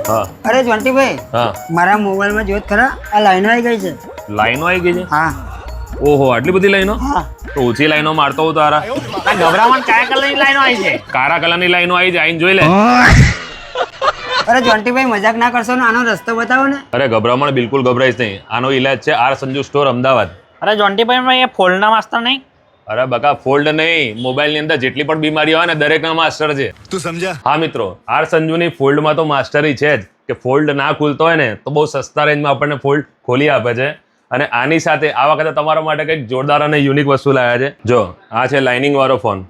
હા અરે જોન્ટીભાઈ, હા મારા મોબાઈલમાં જોત ખરા, આ લાઈનો આવી ગઈ છે. લાઈનો આવી ગઈ છે? હા ઓહો, આટલી બધી લાઈનો? હા. તો ઓછી લાઈનો મારતો હું તારા. આ ગભરામણ કયા કલરની લાઈનો આવી છે? કાળા કલરની લાઈનો આવી જાય, આઈને જોઈ લે. અરે જોન્ટીભાઈ, મજાક ના કરશો ને, આનો રસ્તો બતાવો ને. અરે ગભરામણ બિલકુલ ગભરાઈશ નહીં. આનો ઈલાજ છે આર સંજુ સ્ટોર અમદાવાદ. અરે જોન્ટીભાઈ, એ ફોલ્ડના માસ્ટર નહીં? અરે બકા, ફોલ્ડ નહીં, મોબાઈલની અંદર જેટલી પણ બીમારી હોય ને દરેકના માસ્ટર છે. તું સમજા? હા મિત્રો, આર સંજુની ફોલ્ડમાં તો માસ્ટરી છે જ કે ફોલ્ડ ના ખુલતો હોય ને તો બહુ સસ્તા રેન્જમાં આપણને ફોલ્ડ ખોલી આપે છે. અને આની સાથે આ વખતે તમારા માટે કંઈક જોરદાર અને યુનિક વસ્તુ લાવ્યા છે. જો આ છે લાઇનિંગ વાળો ફોન,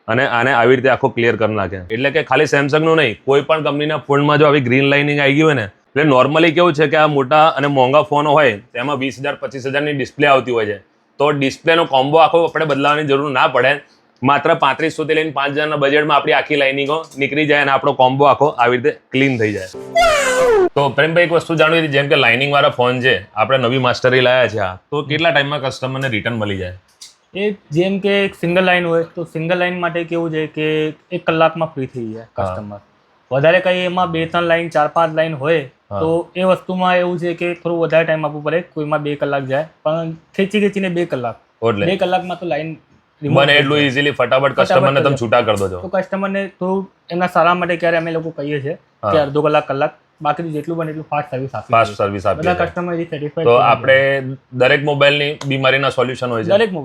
અને આને આવી રીતે આખો ક્લિયર કરી નાખે. એટલે કે ખાલી સેમસંગનું નહીં, કોઈ પણ કંપનીના ફોનમાં જો આવી ગ્રીન લાઇનિંગ આવી ગઈ હોય ને, એટલે નોર્મલી કેવું છે કે આ મોટા અને મોંઘા ફોન હોય તેમાં 20,000-25,000ની ડિસ્પ્લે આવતી હોય છે. તો ડિસ્પ્લેનો કોમ્બો આખો આપણે બદલાવાની જરૂર ના પડે. માત્ર 3500 થી લઈને 5,000ના બજેટમાં આપણી આખી લાઇનિંગો નીકળી જાય અને આપણો કોમ્બો આખો આવી રીતે ક્લીન થઈ જાય. તો પ્રેમભાઈ, એક વસ્તુ જાણવી હતી, જેમ કે લાઇનિંગ વાળા ફોન છે આપણે નવી માસ્ટરી લાયા છે, આ તો કેટલા ટાઈમમાં કસ્ટમરને રિટર્ન મળી જાય? એ જેમ કે એક સિંગલ લાઈન હોય તો સિંગલ લાઈન માટે કેવું છે કે 1 કલાકમાં ફ્રી થઈ જાય કસ્ટમર. વધારે કંઈ એમાં 2-3 લાઈન 4-5 લાઈન હોય તો એ વસ્તુમાં એવું છે કે થોડું વધારે ટાઈમ આપવું પડે. કોઈમાં 2 કલાક જાય, પણ ખેંચીને 2 કલાક, એટલે 2 કલાકમાં તો લાઈન બને એટલું ઇઝીલી ફટાફટ કસ્ટમરને તમે છૂટા કરી દો છો. તો કસ્ટમરને થોડું એમના સારા માટે ક્યારે અમે લોકો કહીએ છીએ કે અડધો કલાક, બાકી જેટલું બને એટલું ફાસ્ટ સર્વિસ આપીએ. ફાસ્ટ સર્વિસ આપીએ બધા છીએ. Customer satisfied. તો આપણે દરેક મોબાઈલની બીમારીના સોલ્યુશન હોય છે. દરેક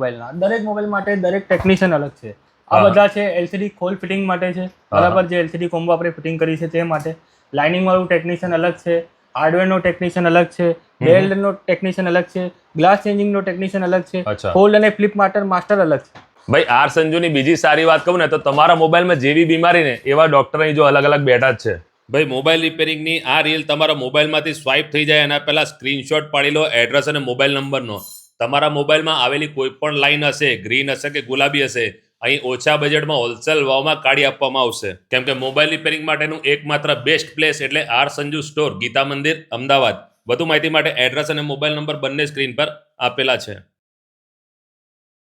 મોબાઈલ માટે દરેક ટેકનિશિયન અલગ છે. આ બધા છે એલસીડી ખોલ ફિટિંગ માટે છે, બરાબર, જે એલસીડી કોમ્બો આપણે ફિટિંગ કરી છે તે માટે. લાઇનિંગ વાળું ટેકનિશિયન અલગ છે, હાર્ડવેરનો ટેકનિશિયન અલગ છે, બેલ્ટનો ટેકનિશિયન અલગ છે, ગ્લાસ ચેન્જિંગનો ટેકનિશિયન અલગ છે, અચ્છા. ફોલ્ડ અને ફ્લિપ માસ્ટર અલગ છે. ભાઈ, આર સંજુની બીજી સારી વાત કહું ને તો તમારા મોબાઈલમાં જેવી બીમારી ને એવા ડોક્ટર અહીં જો અલગ અલગ બેઠા જ છે. ભાઈ, મોબાઈલ રિપેરિંગની આ રીલ તમારા મોબાઈલમાંથી સ્વાઇપ થઈ જાય એના પહેલા સ્ક્રીનશોટ પાડી લો એડ્રેસ અને મોબાઈલ નંબરનો. તમારા મોબાઈલમાં આવેલી કોઈ પણ લાઈન હશે, ગ્રીન હશે કે ગુલાબી હશે, અહીં ઓછા બજેટમાં હોલસેલ ભાવમાં કાઢી આપવામાં આવશે. કેમ કે મોબાઈલ રિપેરિંગ માટેનું એકમાત્ર બેસ્ટ પ્લેસ એટલે આર સંજુ સ્ટોર, ગીતા મંદિર, અમદાવાદ. વધુ માહિતી માટે એડ્રેસ અને મોબાઈલ નંબર બંને સ્ક્રીન પર આપેલા છે.